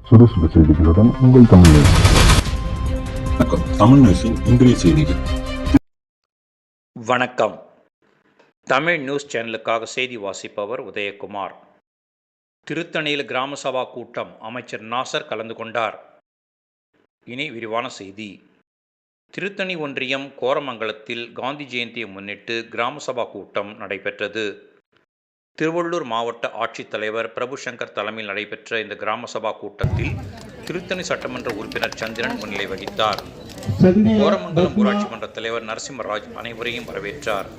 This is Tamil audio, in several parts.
சுறுசுறு செய்திகளுடன் உங்கள் தமிழ் நியூஸ். வணக்கம். தமிழ் நியூஸின் இன்றைய செய்திகள். வணக்கம். தமிழ் நியூஸ் சேனலுக்காக செய்தி வாசிப்பவர் உதயகுமார். திருத்தணியில் கிராம சபா கூட்டம், அமைச்சர் நாசர் கலந்து கொண்டார். இனி விரிவான செய்தி. திருத்தணி ஒன்றியம் கோரமங்கலத்தில் காந்தி ஜெயந்தியை முன்னிட்டு கிராம சபா கூட்டம் நடைபெற்றது. திருவள்ளூர் மாவட்ட ஆட்சித்தலைவர் பிரபு சங்கர் தலைமையில் நடைபெற்ற இந்த கிராம சபா கூட்டத்தில் திருத்தணி சட்டமன்ற உறுப்பினர் சந்திரன் முன்னிலை வகித்தார். கோரமங்கலம் ஊராட்சி மன்ற தலைவர் நரசிம்மராஜ் அனைவரையும் வரவேற்றார்.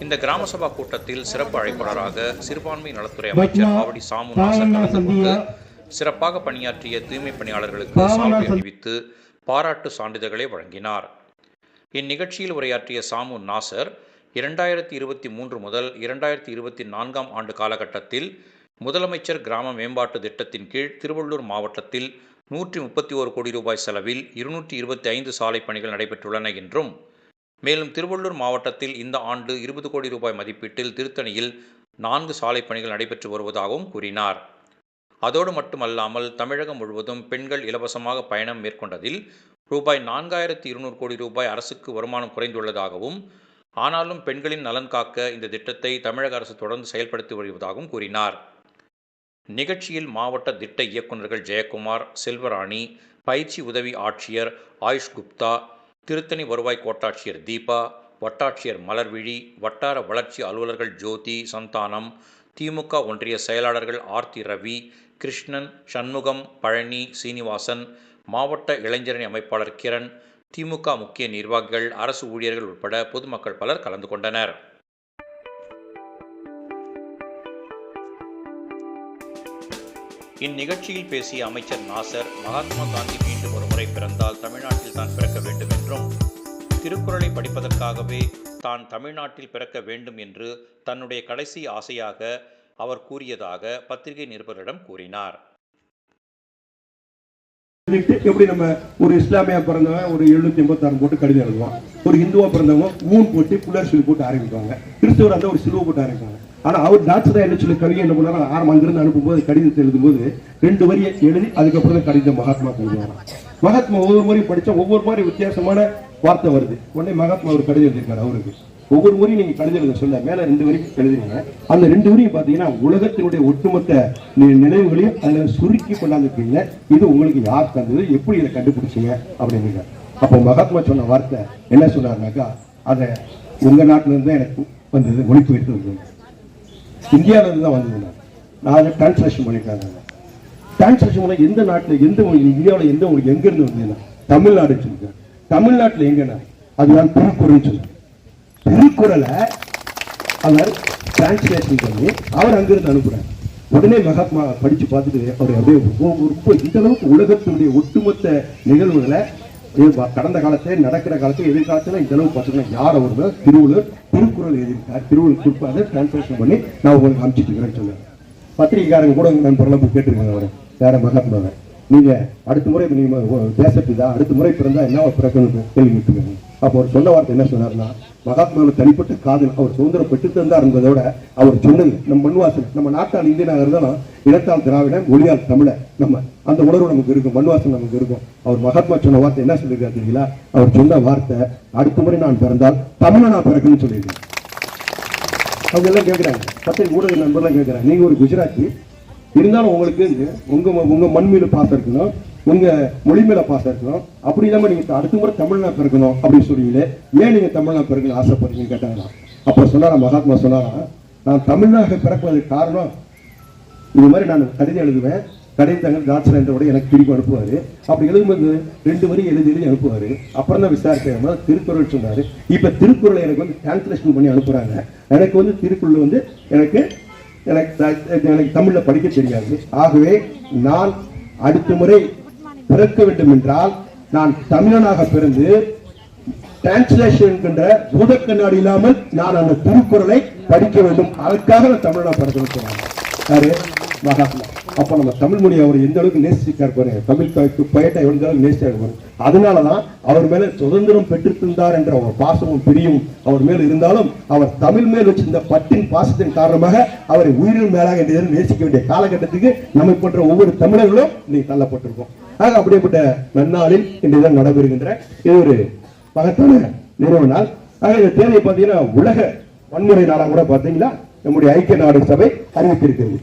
இந்த கிராம சபா கூட்டத்தில் சிறப்பு அழைப்பாளராக சிறுபான்மை நலத்துறை அமைச்சர் ஆவடி சாமு நாசர் கலந்து கொண்டு சிறப்பாக பணியாற்றிய தூய்மை பணியாளர்களுக்கு சால்வை அணிவித்து பாராட்டு சான்றிதழ்களை வழங்கினார். இந்நிகழ்ச்சியில் உரையாற்றிய சாமு நாசர் 2023 முதல் 2024 ஆண்டு காலகட்டத்தில் முதலமைச்சர் கிராம மேம்பாட்டு திட்டத்தின் கீழ் திருவள்ளூர் மாவட்டத்தில் 131 கோடி ரூபாய் செலவில் 225 சாலை பணிகள் நடைபெற்றுள்ளன என்றும், மேலும் திருவள்ளூர் மாவட்டத்தில் இந்த ஆண்டு 20 கோடி ரூபாய் மதிப்பீட்டில் திருத்தணியில் 4 சாலை பணிகள் நடைபெற்று வருவதாகவும் கூறினார். அதோடு மட்டுமல்லாமல் தமிழகம் முழுவதும் பெண்கள் இலவசமாக பயணம் மேற்கொண்டதில் ரூபாய் 4200 கோடி ரூபாய் அரசுக்கு வருமானம் குறைந்துள்ளதாகவும், ஆனாலும் பெண்களின் நலன் காக்க இந்த திட்டத்தை தமிழக அரசு தொடர்ந்து செயல்படுத்தி வருவதாகவும் கூறினார். நிகழ்ச்சியில் மாவட்ட திட்ட இயக்குநர்கள் ஜெயக்குமார், செல்வராணி, பயிற்சி உதவி ஆட்சியர் ஆயுஷ் குப்தா, திருத்தணி வருவாய் கோட்டாட்சியர் தீபா, வட்டாட்சியர் மலர்விழி, வட்டார வளர்ச்சி அலுவலர்கள் ஜோதி, சந்தானம், திமுக ஒன்றிய செயலாளர்கள் ஆர்த்தி ரவி, கிருஷ்ணன், சண்முகம், பழனி, சீனிவாசன், மாவட்ட இளைஞரணி அமைப்பாளர் கிரண், திமுக முக்கிய நிர்வாகிகள், அரசு ஊழியர்கள் உட்பட பொதுமக்கள் பலர் கலந்து கொண்டனர். இந்நிகழ்ச்சியில் பேசிய அமைச்சர் நாசர், மகாத்மா காந்தி மீண்டும் ஒருமுறை பிறந்தால் தமிழ்நாட்டில் தான் பிறக்க வேண்டும் என்றும், திருக்குறளை படிப்பதற்காகவே தான் தமிழ்நாட்டில் பிறக்க வேண்டும் என்று தன்னுடைய கடைசி ஆசையாக அவர் கூறியதாக பத்திரிகை நிருபர்களிடம் கூறினார். எப்படி நம்ம ஒரு இஸ்லாமியா பிறந்தவன் ஒரு 786 போட்டு கடிதம் எழுதுவான், ஒரு இந்துவா பிறந்தவங்க 3 போட்டு புலர் சொல்லி போட்டு ஆரம்பிப்பாங்க, கிறிஸ்தவர் அந்த ஒரு சிலுவை போட்டு ஆரம்பிப்பாங்க. ஆனா அவர் டாக்டர் என்ன சொல்லி கவிதை என்ன பண்ணாலும் அங்கிருந்து அனுப்பும்போது கடிதத்தை எழுதும்போது 2 வரியை எழுதி அதுக்கப்புறம் தான் கடிதம் மகாத்மா எழுதுவாங்க. மகாத்மா ஒவ்வொரு முறையும் படிச்சா ஒவ்வொரு மாதிரி வித்தியாசமான வார்த்தை வருது. உடனே மகாத்மா ஒரு கடிதம் எழுதியிருக்காரு. அவருக்கு ஒவ்வொரு முறையும் நீங்க கடிதம் எழுத சொல்ல மேல 2 வரைக்கும் எழுதுறீங்க. அந்த 2 வரையும் பாத்தீங்கன்னா உலகத்தினுடைய ஒட்டுமொத்த நினைவுகளையும் அதுல சுருக்கி கொண்டாந்துருக்கீங்க. இது உங்களுக்கு யார் தந்தது, எப்படி இதை கண்டுபிடிச்சீங்க அப்படின்னு. அப்போ மகாத்மா சொன்ன வார்த்தை என்ன சொன்னார்னாக்கா, அதை உங்க நாட்டில இருந்து தான் எனக்கு வந்தது, மொழிபெயர்த்து வந்தது, இந்தியாவில இருந்து தான் வந்தது. நான் அதை டிரான்ஸ்லேஷன் பண்ணிட்டாங்க. டிரான்ஸ்லேஷன் பண்ண எந்த நாட்டில் எந்த மொழி, இந்தியாவில் எந்த மொழி எங்க இருந்து வந்ததுன்னா தமிழ்நாடு சொல்லிருக்கேன். தமிழ்நாட்டில் எங்கன்னா அதுதான் திருக்குறள் சொல்லுங்க. திருக்குறளை அவர் டிரான்ஸ்லேஷன் பண்ணி அவர் அங்கிருந்து அனுப்புறாரு. உடனே மகாத்மா படிச்சு பார்த்துட்டு அவர் அப்படியே இந்த அளவுக்கு உலகத்தினுடைய ஒட்டுமொத்த நிகழ்வுகளை கடந்த காலத்தை, நடக்கிற காலத்தை, எதிர்காலத்துல இந்த அளவுக்கு பார்த்தீங்கன்னா யார் அவர் திருவள்ளுவர் திருக்குறள் எழுதியிருக்கார். திருவள்ளுவர் குறிப்பாக டிரான்ஸ்லேஷன் பண்ணி நான் உங்களுக்கு அனுப்பிச்சிட்டு இருக்கிறேன்னு சொன்னேன். பத்திரிகைக்காரங்க கூட நண்பர்லாம் போய் கேட்டிருக்காங்க அவர் யார மகாத்மாவை, நீங்க அடுத்த முறை நீங்க தேசப்பிதா அடுத்த முறை பிறந்தா என்ன பிறக்கணும் கேள்வி விட்டுருக்காங்க. அப்போ அவர் சொன்ன வார்த்தை என்ன சொன்னார்னா, மகாத்மாவுக்கு தனிப்பட்ட காதல், அவர் சுதந்திரம் பெற்று தந்தார் என்பதோட அவர் சொன்னது நம்ம மண்வாசல், நம்ம நாட்டால் இந்தியனாக இருந்தாலும் இனத்தால் திராவிடன், மொழியால் தமிழ, நம்ம அந்த உணர்வு நமக்கு இருக்கும், மண்வாசல் நமக்கு இருக்கும். அவர் மகாத்மா சொன்ன வார்த்தை என்ன சொல்லியிருக்காரு தெரியுங்களா? அவர் சொன்ன வார்த்தை, அடுத்த முறை நான் பிறந்தால் தமிழை நான் பிறக்கணும்னு சொல்லியிருக்கேன். அவங்க எல்லாம் கேட்குறாங்க, பத்திரிகை ஊடக நண்பர்லாம் கேட்குறாங்க, நீங்க ஒரு குஜராத்தி இருந்தாலும் உங்களுக்கு உங்க மண் மீது பாசம் இருக்கணும், உங்க மொழி மேல பாசம் இருக்கணும், அப்படி இல்லாம நீங்க அடுத்த முறை தமிழ்நாடு பிறக்கணும் அப்படின்னு சொல்றீங்களே, ஏன் நீங்க தமிழ்நாடு பிறக்கணும் ஆசைப்படுறீங்கன்னு கேட்டாங்களாம். அப்ப சொன்னாரா மகாத்மா சொன்னாரா, நான் தமிழ்நாடு பிறப்பதற்கு காரணம் இது மாதிரி நான் கடிதம் எழுதுவேன், கடிதங்கள் டாக்டர் என்றோட எனக்கு திருப்பி அனுப்புவாரு. அப்படி எழுதும்போது 2 வரி எழுதி அனுப்புவாரு. அப்புறம் தான் விசாரிக்க திருக்குறள் சொன்னாரு. இப்ப திருக்குறளை எனக்கு வந்து டிரான்ஸ்லேஷன் பண்ணி அனுப்புறாங்க. எனக்கு வந்து திருக்குறள் வந்து எனக்கு தமிழ்ல படிக்க தெரியாது. ஆகவே நான் அடுத்த முறை பிறக்க வேண்டும் என்றால் நான் தமிழனாக பிறந்து டிரான்ஸ்லேஷன் என்கின்ற பூத கண்ணாடி இல்லாமல் நான் அந்த திருக்குறளை படிக்க வேண்டும். அதற்காக நான் தமிழனா பிறக்கணும் சொன்னாங்க. யாரு? மகாத்மா. அப்ப நம்ம தமிழ் மொழியை அவர் எந்த அளவுக்கு நேசிச்சிருக்காரு பாருங்க, தமிழ் பயட்டை எந்த அளவுக்கு நேசிச்சாரு பாருங்க. அதனாலதான் அவர் மேல சுதந்திரம் பெற்றிருந்தார் என்ற ஒரு பாசமும் பிரியும் அவர் மேல் இருந்தாலும், அவர் தமிழ் மேல் வச்சிருந்த பட்டின் பாசத்தின் காரணமாக அவரை உயிரின் மேலாக நேசிக்க வேண்டிய காலகட்டத்துக்கு நம்மை போன்ற ஒவ்வொரு தமிழர்களும் இன்னைக்கு தள்ளப்பட்டிருக்கோம். ஆக அப்படிப்பட்ட நன்னாளில் இன்றைய தினம் நடைபெறுகின்ற இது ஒரு மகத்தான நிறைவு நாள். ஆக இந்த தேதியை பார்த்தீங்கன்னா உலக வன்முறை நாளாக கூட பார்த்தீங்களா நம்முடைய ஐக்கிய நாடு சபை அறிவித்திருக்கிறது.